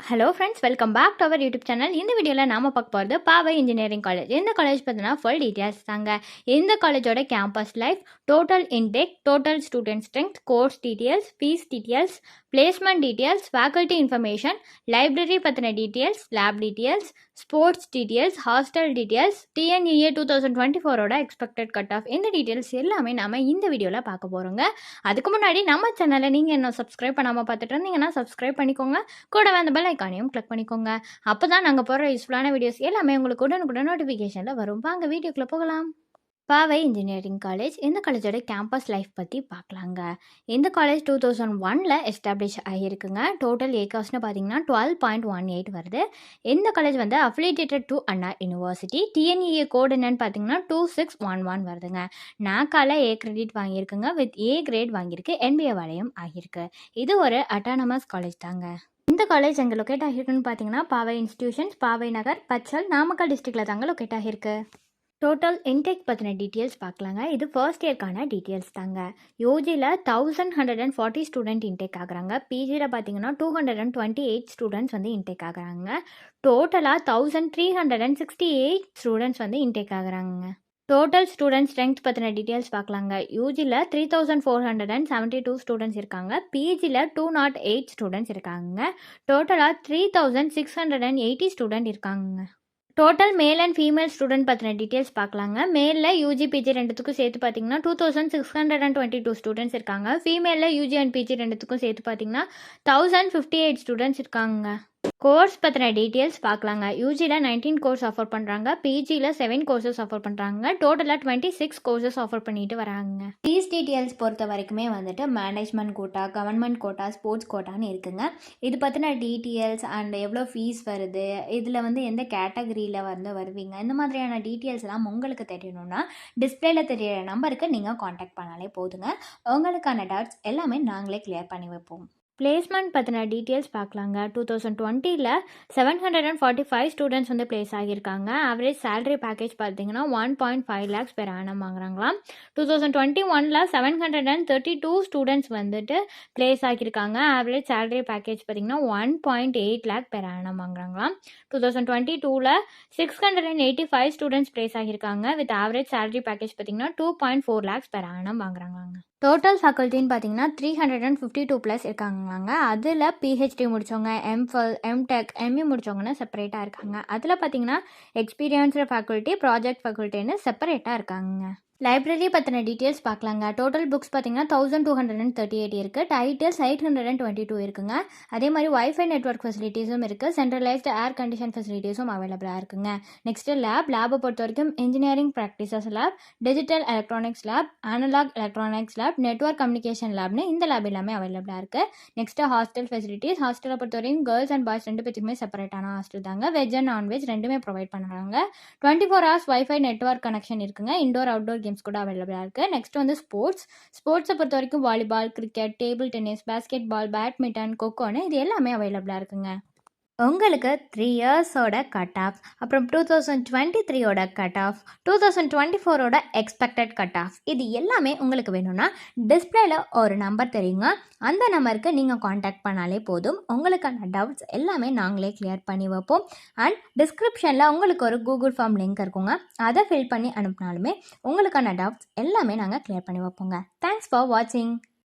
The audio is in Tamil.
Hello friends, welcome back to our YouTube channel. இந்த வீடியோவில் நாம பார்க்க போகிறது பாவை இன்ஜினியரிங் காலேஜ். இந்த காலேஜ் பார்த்தீங்கன்னா ஃபுல் டீட்டெயில்ஸ் தாங்க. இந்த காலேஜோட campus life, total intake, total student strength, course details, fees details, placement details, faculty information, library பற்றின details, lab details, sports details, hostel details, TNEA 2024ஓட எக்ஸ்பெக்டட் கட் ஆஃப், இந்த டீட்டெயில்ஸ் எல்லாமே நம்ம இந்த வீடியோவில் பார்க்க போகிறோங்க. அதுக்கு முன்னாடி நம்ம சேனலை நீங்கள் என்ன சப்ஸ்கிரைப் பண்ணாமல் பார்த்துட்டு இருந்தீங்கன்னா சப்ஸ்கிரைப் பண்ணிக்கோங்க. கூடவே அந்த பெல் ஐக்கானையும் கிளிக் பண்ணிக்கோங்க. அப்போ தான் நாங்கள் போடுற யூஸ்ஃபுல்லான வீடியோஸ் எல்லாமே உங்களுக்கு உடனுக்குடன் நோட்டிஃபிகேஷனில் வரும். வாங்க வீடியோக்குள்ளே போகலாம். பாவை இன்ஜினியரிங் காலேஜ். இந்த காலேஜோட கேம்பஸ் லைஃப் பற்றி பார்க்கலாங்க. இந்த காலேஜ் 2001 எஸ்டாப்ளிஷ் ஆகியிருக்குங்க. டோட்டல் ஏக்கர்ஸ்னு பார்த்தீங்கன்னா 12.18 வருது. இந்த காலேஜ் வந்து affiliated to Anna university. TNEA code என்னன்னு பார்த்தீங்கன்னா 2611 வருதுங்க. நாக்கால ஏ கிரெடிட் வாங்கியிருக்குங்க. வித் ஏ கிரேட் வாங்கியிருக்கு. என்பிஏ வாழையும் ஆகியிருக்கு. இது ஒரு அட்டானமஸ் காலேஜ் தாங்க. இந்த காலேஜ் எங்கே லொக்கேட் ஆகிருக்குன்னு பார்த்தீங்கன்னா பாவை இன்ஸ்டிடியூஷன்ஸ், பாவை நகர், பச்சல், நாமக்கல் டிஸ்ட்ரிக்டில் தாங்க லொக்கேட் ஆகிருக்கு. டோட்டல் இன்டேக் பற்றின டீட்டெயில்ஸ் பார்க்கலாங்க. இது ஃபர்ஸ்ட் இயர்க்கான டீட்டெயில்ஸ் தாங்க. யூஜியில் 1140 ஸ்டூடெண்ட் இன்டேக் ஆகுறாங்க. பிஜியில் பார்த்தீங்கன்னா 228 ஸ்டூடெண்ட்ஸ் வந்து இன்டேக் ஆகுறாங்க. டோட்டலாக 1368 ஸ்டூடெண்ட்ஸ் வந்து இன்டேக் ஆகுறாங்க. டோட்டல் ஸ்டூடெண்ட் ஸ்ட்ரென்த் பற்றின டீட்டெயில்ஸ் பார்க்கலாங்க. யூஜியில் 3472 ஸ்டூடெண்ட்ஸ் இருக்காங்க. பிஜியில் 208 ஸ்டூடெண்ட்ஸ் இருக்காங்க. டோட்டலாக 3680 ஸ்டூடெண்ட் இருக்காங்க. Total male and female student பற்றின டீட்டெயில்ஸ் பார்க்கலாங்க. மேலில் யூஜி பிஜி ரெண்டுத்துக்கும் சேர்த்து பார்த்தீங்கன்னா 2622 ஸ்டூடெண்ட்ஸ் இருக்காங்க. ஃபீமேலில் யூஜி அண்ட் பிஜி ரெண்டுத்துக்கும் சேர்த்து பார்த்தீங்கன்னா 1058 ஸ்டூடெண்ட்ஸ் இருக்காங்க. கோர்ஸ் பற்றின டீட்டெயில்ஸ் பார்க்கலாங்க. யூஜியில் 19 கோர்ஸ் ஆஃபர் பண்ணுறாங்க. பிஜியில் 7 கோர்சஸ் ஆஃபர் பண்ணுறாங்க. டோட்டலாக 26 கோர்சஸ் ஆஃபர் பண்ணிட்டு வராங்க. ஃபீஸ் டீட்டெயில்ஸ் பொறுத்த வரைக்குமே வந்துட்டு management quota, government quota, sports கோட்டான்னு இருக்குங்க. இது பற்றின டீட்டெயில்ஸ் அண்ட் எவ்வளோ ஃபீஸ் வருது, இதில் வந்து எந்த கேட்டகரியில் வந்து வருவீங்க, இந்த மாதிரியான டீட்டெயில்ஸ் எல்லாம் உங்களுக்கு தெரியணும்னா டிஸ்பிளேல தெரியிற நம்பருக்கு நீங்கள் காண்டாக்ட் பண்ணாலே போதுங்க. உங்களுக்கான டவுட்ஸ் எல்லாமே நாங்களே கிளியர் பண்ணி வைப்போம். பிளேஸ்மெண்ட் பற்றின டீட்டெயில்ஸ் பார்க்கலாங்க. 2020 745 ஸ்டூடெண்ட்ஸ் வந்து பிளேஸ் ஆகியிருக்காங்க. ஆவரேஜ் சேலரி பேக்கேஜ் பார்த்தீங்கன்னா 1.5 lakhs பெர் ஆனம் வாங்குறாங்களாம். 2021 732 ஸ்டூடெண்ட்ஸ் வந்துட்டு பிளேஸ் ஆகியிருக்காங்க. ஆவரேஜ் சேலரி பேக்கேஜ் பார்த்தீங்கன்னா 1.8 lakh பெர் ஆனம் வாங்குறாங்களாம். 2022 685 ஸ்டூடெண்ட்ஸ் பிளேஸ் ஆகியிருக்காங்க. வித் ஆவரேஜ் சேலரி பேக்கேஜ் பார்த்தீங்கன்னா 2.4 lakhs பெர் ஆனம் வாங்குறாங்களாங்க. டோட்டல் ஃபேக்கல்ட்டின்னு பார்த்தீங்கன்னா 352+ இருக்காங்களாங்க. அதில் பிஹெச்டி முடித்தவங்க, எம்ஃபில், எம்டெக், எம்இ முடித்தவங்கன்னு செப்பரேட்டாக இருக்காங்க. அதில் பார்த்தீங்கன்னா எக்ஸ்பீரியன்ஸ்டு ஃபேக்கல்ட்டி, ப்ராஜெக்ட் ஃபேக்கல்ட்டின்னு செப்பரேட்டாக இருக்காங்க. லைப்ரரி பற்றின டீட்டெயில்ஸ் பார்க்கலாங்க. டோட்டல் புக்ஸ் பார்த்தீங்கன்னா 1238 இருக்குது. டைட்டில்ஸ் 822 இருக்குங்க. அதே மாதிரி வைஃபை நெட்ஒர்க் ஃபெசிலிட்டிஸும் இருக்குது. சென்ட்ரலைஸ்டு ஏர் கண்டிஷன் ஃபெசிலிட்டிஸும் அவைலபிளாக இருக்குங்க. நெக்ஸ்ட்டு லேபை பொறுத்த வரைக்கும் engineering practices lab, digital electronics lab, analog electronics lab, network communication லேப்னு இந்த லேப் எல்லாமே அவைலபிளாக இருக்குது. Next hostel facilities. ஹாஸ்டலை பொறுத்த வரைக்கும் கேர்ள்ஸ் அண்ட் பாய்ஸ் ரெண்டு பேத்துக்குமே செப்பரேட்டான ஹாஸ்டல் தாங்க. வெஜ் அண்ட் நான்வெஜ் ரெண்டுமே ப்ரொவைட் பண்ணுறாங்க. 24 hours வைஃபை நெட்ஒர்க் கனெக்ஷன் இருக்குங்க. இண்டோர் அவுட்டோர் கேம்ஸ் கூட அவைலபிளாக இருக்குது. நெக்ஸ்ட் வந்து ஸ்போர்ட்ஸை பொறுத்த வரைக்கும் volleyball, cricket, table tennis, basketball, badminton, கொக்கோன்னு இது எல்லாமே அவைலபிளாக இருக்குங்க. உங்களுக்கு 3 இயர்ஸோட கட் ஆஃப், அப்புறம் 2023ஓட கட் ஆஃப், 2024ஓட எக்ஸ்பெக்டட் கட் ஆஃப், இது எல்லாமே உங்களுக்கு வேணும்னா டிஸ்பிளேல ஒரு நம்பர் தெரியுங்க. அந்த நம்பருக்கு நீங்கள் காண்டாக்ட் பண்ணாலே போதும். உங்களுக்கான டவுட்ஸ் எல்லாமே நாங்களே கிளியர் பண்ணி வைப்போம். அண்ட் டிஸ்கிரிப்ஷனில் உங்களுக்கு ஒரு கூகுள் ஃபார்ம் லிங்க் இருக்குங்க. அதை ஃபில் பண்ணி அனுப்பினாலுமே உங்களுக்கான டவுட்ஸ் எல்லாமே நாங்கள் கிளியர் பண்ணி வைப்போங்க. தேங்க்ஸ் ஃபார் வாட்சிங்.